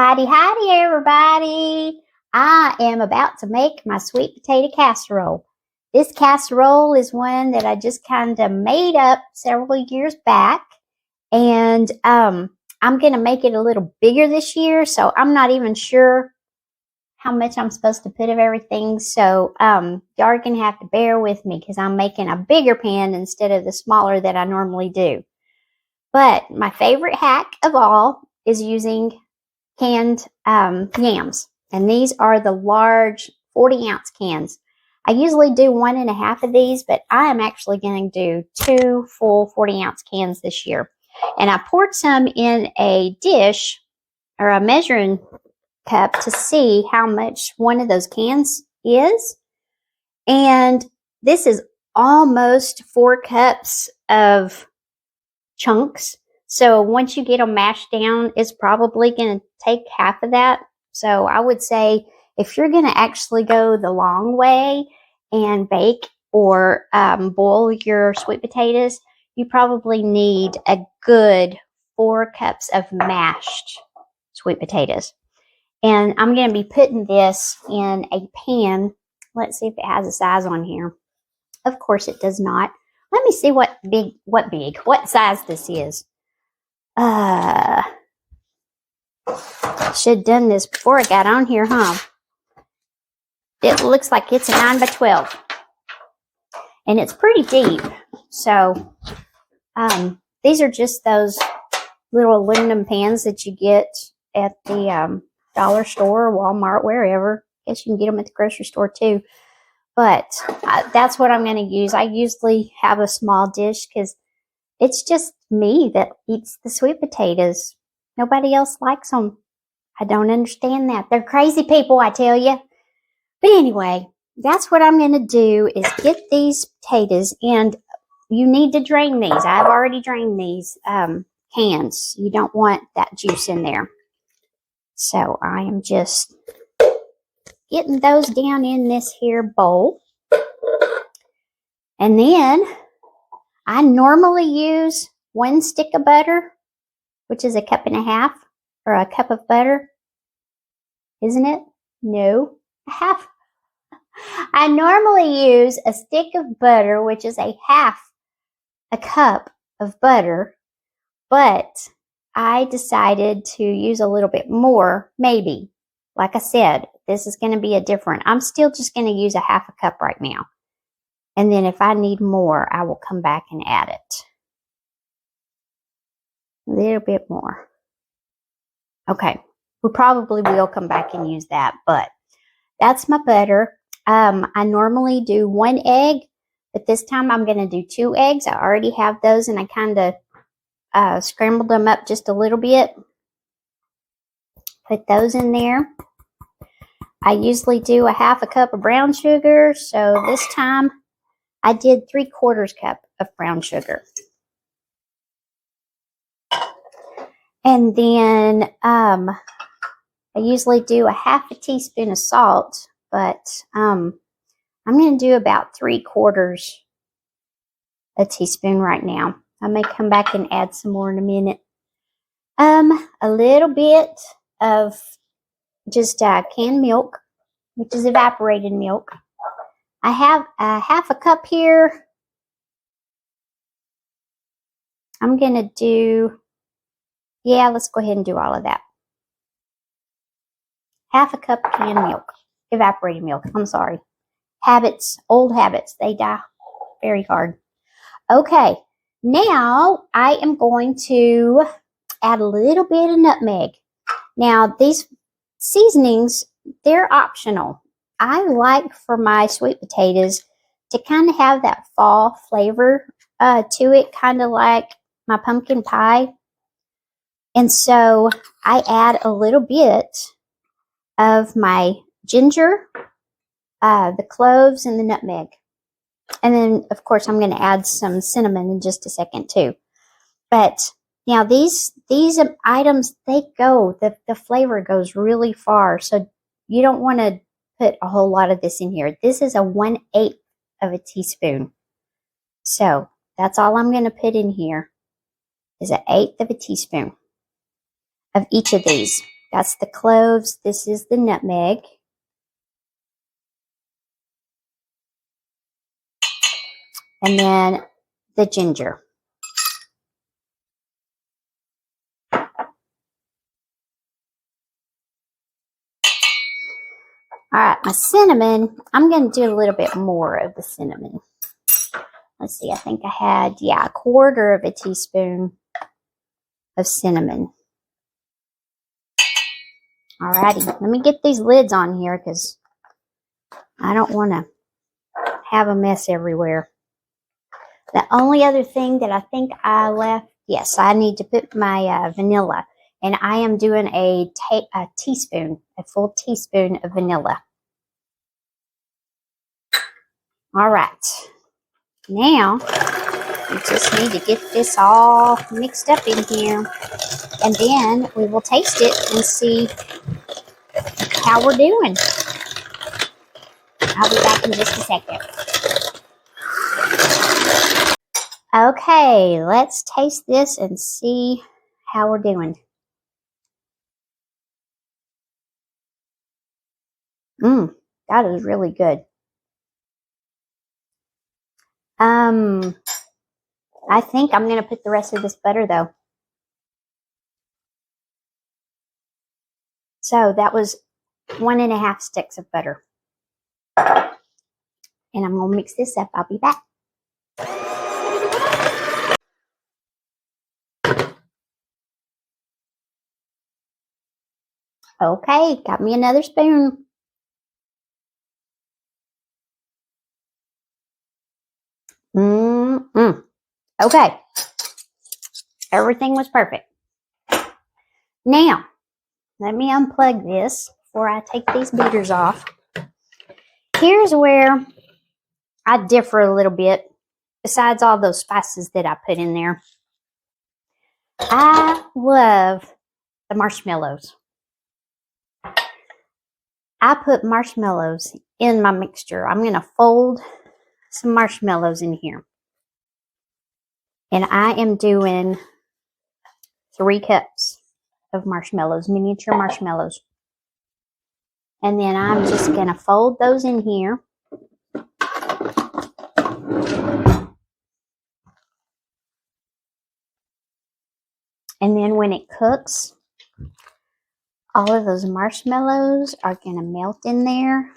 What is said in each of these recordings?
Howdy, howdy, everybody. I am about to make my sweet potato casserole. This casserole is one that I just kind of made up several years back. And I'm going to make it a little bigger this year. So I'm not even sure how much I'm supposed to put of everything. So y'all are going to have to bear with me because I'm making a bigger pan instead of the smaller that I normally do. But my favorite hack of all is using canned yams, and these are the large 40-ounce cans. I usually do 1.5 of these, but I am actually going to do 2 full 40-ounce cans this year. And I poured some in a dish or a measuring cup to see how much one of those cans is. And this is almost 4 cups of chunks. So once you get them mashed down, it's probably going to take half of that. So I would say if you're going to actually go the long way and bake or boil your sweet potatoes, you probably need a good 4 cups of mashed sweet potatoes. And I'm going to be putting this in a pan. Let's see if it has a size on here. Of course it does not. Let me see what size this is. Should have done this before I got on here, huh? It looks like it's a 9 by 12. And it's pretty deep. So, these are just those little aluminum pans that you get at the dollar store, Walmart, wherever. I guess you can get them at the grocery store too. But that's what I'm going to use. I usually have a small dish because it's just me that eats the sweet potatoes. Nobody else likes them. I don't understand that. They're crazy people, I tell you. But anyway, that's what I'm going to do is get these potatoes, and you need to drain these. I've already drained these cans. You don't want that juice in there. So I am just getting those down in this here bowl. And then I normally use 1 stick of butter, which is 1.5 cups, or a cup of butter. Isn't it? No, half. I normally use a stick of butter, which is 1/2 cup of butter, but I decided to use a little bit more, maybe. Like I said, this is going to be I'm still just going to use 1/2 cup right now. And then if I need more, I will come back and add it. A little bit more. Okay, we probably will come back and use that, but that's my butter. I normally do 1 egg, but this time I'm going to do 2 eggs. I already have those, and I kind of scrambled them up just a little bit. Put those in there. I usually do 1/2 cup of brown sugar, so this time I did 3/4 cup of brown sugar. And then I usually do 1/2 teaspoon of salt, but I'm going to do about 3/4 teaspoon right now. I may come back and add some more in a minute. A little bit of just canned milk, which is evaporated milk. I have 1/2 cup here. I'm going to do, let's go ahead and do all of that. 1/2 cup canned milk, evaporated milk, I'm sorry. Old habits, they die very hard. Okay, now I am going to add a little bit of nutmeg. Now, these seasonings, they're optional. I like for my sweet potatoes to kind of have that fall flavor to it, kind of like my pumpkin pie. And so I add a little bit of my ginger, the cloves, and the nutmeg. And then, of course, I'm going to add some cinnamon in just a second too. But now these items, the flavor goes really far. So you don't want to put a whole lot of this in here. This is a 1/8 of a teaspoon. So that's all I'm going to put in here is 1/8 of a teaspoon of each of these. That's the cloves. This is the nutmeg. And then the ginger. All right, my cinnamon, I'm going to do a little bit more of the cinnamon. Let's see, I think I had, yeah, 1/4 of a teaspoon of cinnamon. All righty, let me get these lids on here because I don't want to have a mess everywhere. The only other thing that I think I left, yes, I need to put my vanilla. And I am doing a teaspoon, a full teaspoon of vanilla. All right. Now, we just need to get this all mixed up in here. And then we will taste it and see how we're doing. I'll be back in just a second. Okay, let's taste this and see how we're doing. That is really good. I think I'm going to put the rest of this butter, though. So that was 1.5 sticks of butter. And I'm going to mix this up. I'll be back. Okay, got me another spoon. Okay. Everything was perfect. Now, let me unplug this before I take these beaters off. Here's where I differ a little bit, besides all those spices that I put in there. I love the marshmallows. I put marshmallows in my mixture. I'm going to fold some marshmallows in here. And I am doing 3 cups of marshmallows, miniature marshmallows. And then I'm just going to fold those in here. And then when it cooks, all of those marshmallows are going to melt in there.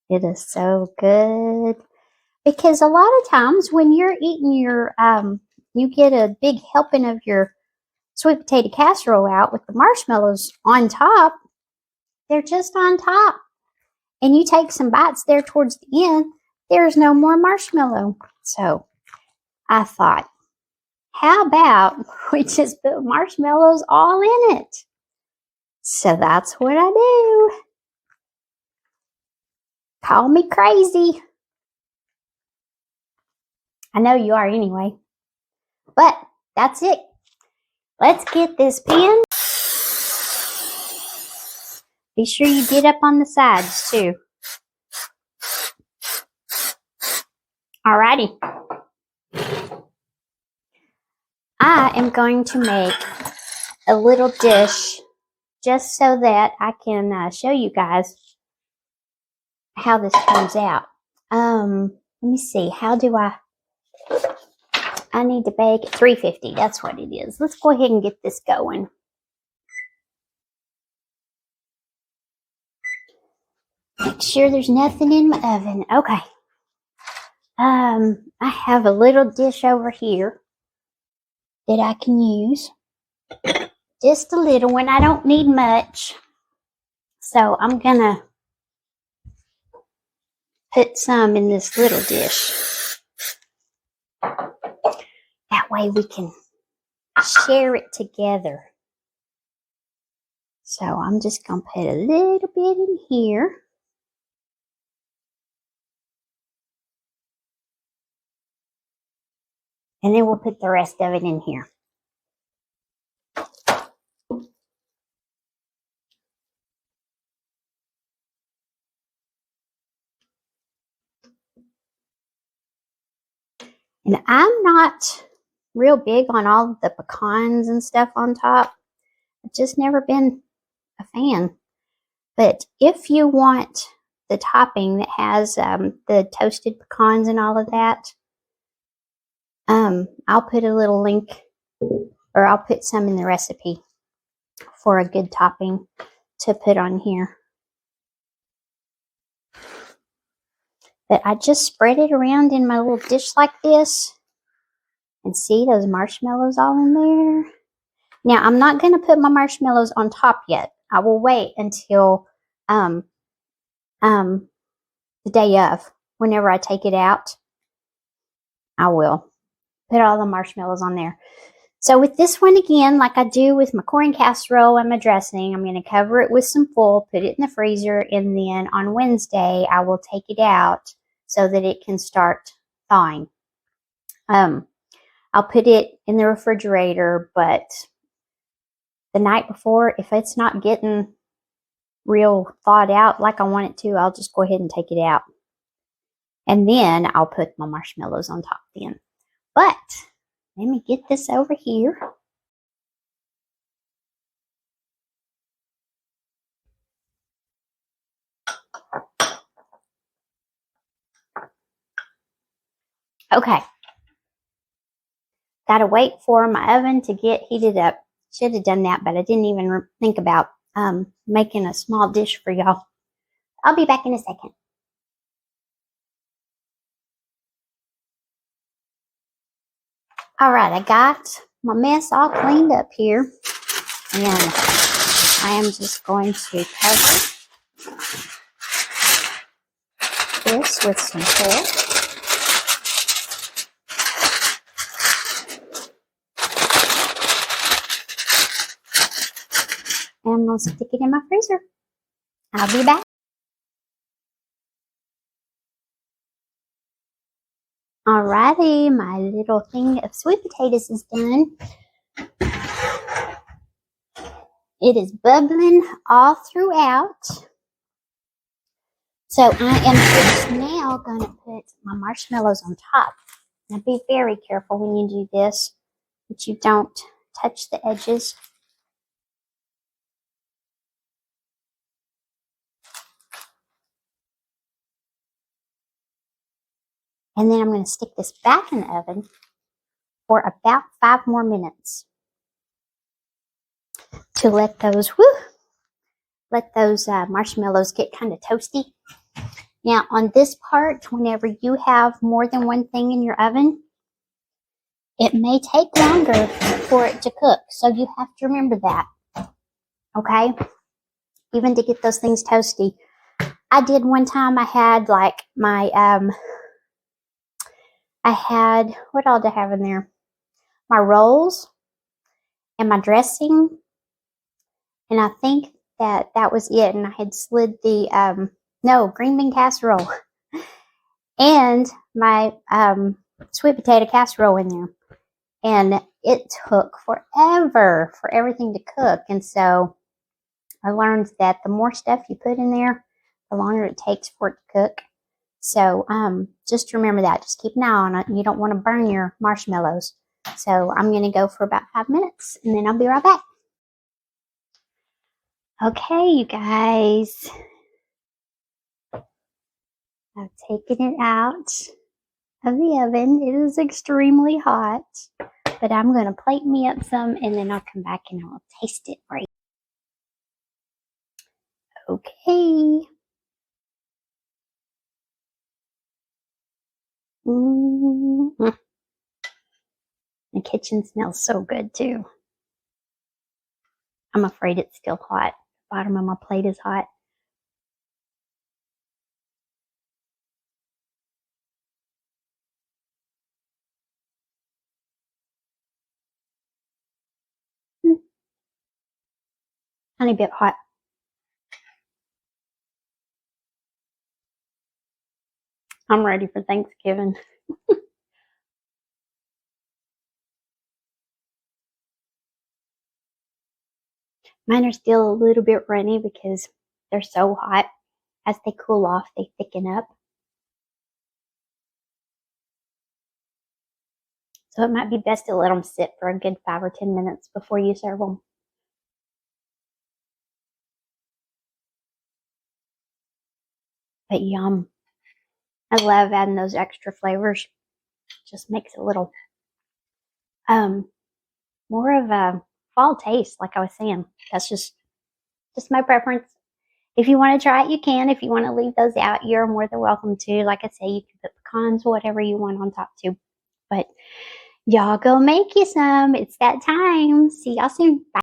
It is so good. Because a lot of times when you're eating your, you get a big helping of your sweet potato casserole out with the marshmallows on top. They're just on top. And you take some bites there towards the end, there's no more marshmallow. So I thought, how about we just put marshmallows all in it? So that's what I do. Call me crazy. I know you are anyway. But that's it. Let's get this pan. Be sure you get up on the sides too. Alrighty. I am going to make a little dish just so that I can show you guys how this turns out. Let me see. How do I need to bake at 350. That's what it is. Let's go ahead and get this going. Make sure there's nothing in my oven. Okay. I have a little dish over here that I can use. Just a little one. I don't need much. So I'm going to put some in this little dish. That way we can share it together. So I'm just going to put a little bit in here. And then we'll put the rest of it in here. And I'm not real big on all the pecans and stuff on top. I've just never been a fan. But if you want the topping that has the toasted pecans and all of that, I'll put a little link, or I'll put some in the recipe for a good topping to put on here. But I just spread it around in my little dish like this. And see those marshmallows all in there? Now, I'm not going to put my marshmallows on top yet. I will wait until the day of. Whenever I take it out, I will put all the marshmallows on there. So with this one again, like I do with my corn casserole and my dressing, I'm going to cover it with some foil, put it in the freezer, and then on Wednesday, I will take it out so that it can start thawing. I'll put it in the refrigerator, but the night before, if it's not getting real thawed out like I want it to, I'll just go ahead and take it out. And then I'll put my marshmallows on top then. But let me get this over here. Okay. Gotta wait for my oven to get heated up. Should have done that, but I didn't even think about making a small dish for y'all. I'll be back in a second. All right, I got my mess all cleaned up here, and I am just going to cover this with some foil. And I'm going to stick it in my freezer. I'll be back. Alrighty, my little thing of sweet potatoes is done. It is bubbling all throughout. So I am just now going to put my marshmallows on top. Now be very careful when you do this, that you don't touch the edges. And then I'm going to stick this back in the oven for about 5 more minutes to let those, marshmallows get kind of toasty. Now on this part, whenever you have more than one thing in your oven, it may take longer for it to cook. So you have to remember that, okay? Even to get those things toasty. I did one time, I had like my, what all did I have in there? My rolls and my dressing. And I think that was it. And I had slid the, green bean casserole and my sweet potato casserole in there. And it took forever for everything to cook. And so I learned that the more stuff you put in there, the longer it takes for it to cook. So just remember that. Just keep an eye on it. You don't want to burn your marshmallows. So I'm going to go for about 5 minutes, and then I'll be right back. Okay, you guys. I've taken it out of the oven. It is extremely hot, but I'm going to plate me up some, and then I'll come back and I'll taste it for you. Okay. Mm-hmm. The kitchen smells so good too. I'm afraid it's still hot. The bottom of my plate is hot. Tiny bit hot. I'm ready for Thanksgiving. Mine are still a little bit runny because they're so hot. As they cool off, they thicken up. So it might be best to let them sit for a good 5 or 10 minutes before you serve them. But yum. I love adding those extra flavors. Just makes it a little more of a fall taste, like I was saying. That's just my preference. If you want to try it, you can. If you want to leave those out, you're more than welcome to. Like I say, you can put pecans, whatever you want on top too. But y'all go make you some. It's that time. See y'all soon. Bye.